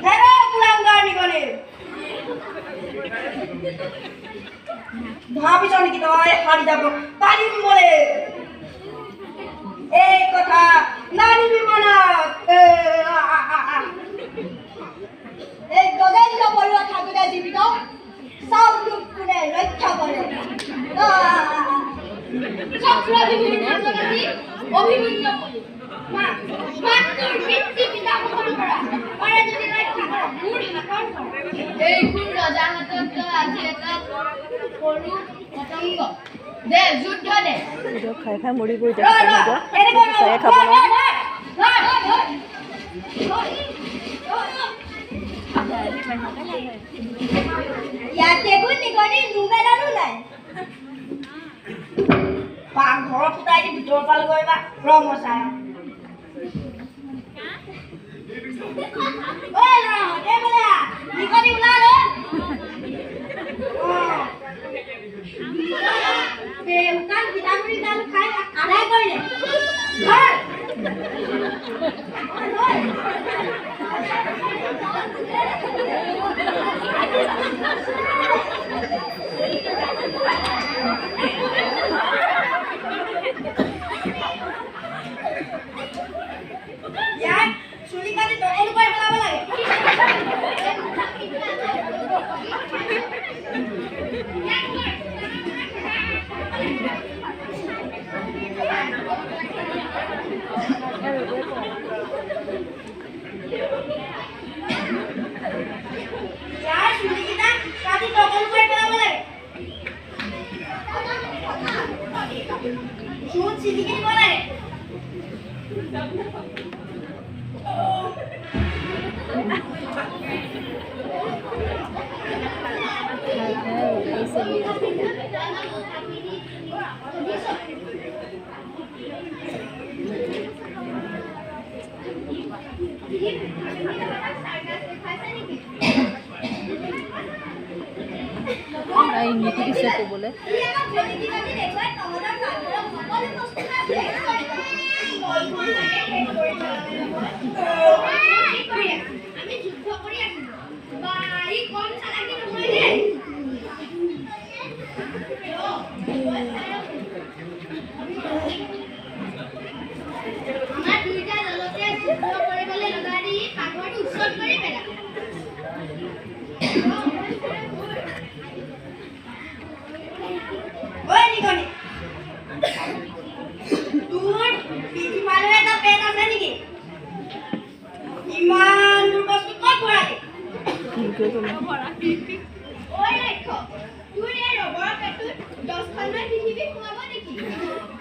হেৰা পুলাংগাৰ নিগনি ভাবিছ নেকি তই হাৰি যাব পাৰিম মৰে এই কথা নানিবি মনত এই গগেন্দ্ৰ বৰুৱা থাকোঁতে জীৱিত চাউলটোক কোনে ৰক্ষা কৰে এই কোন ৰজা হাতত আজি এটা সৰু পতংগ দে যুদ্ধ দে খাই খাই মৰি গৈ চাগে খাব ইয়াতে কোন নিগনি নুমেলানো নাই পাকঘৰত ফুটাই দি ভিতৰ ফাল গৈ বা ৰমচাই ঐ ল'ৰাহঁত এই বোলে নিগনি ওলালে বেউকান ভিটামিন ডাল খাই আদায় কৰিলে চুলি কাটি তল কৰি পেলাব লাগে ইয়াৰ চুলিকেইটা কাটি তল কৰি পেলাব লাগে চুল চিলিকি দিব লাগে নীতি দিছে ক'বলৈ Oi, Leco, tu eres robot que tú 10 palmas de TV como a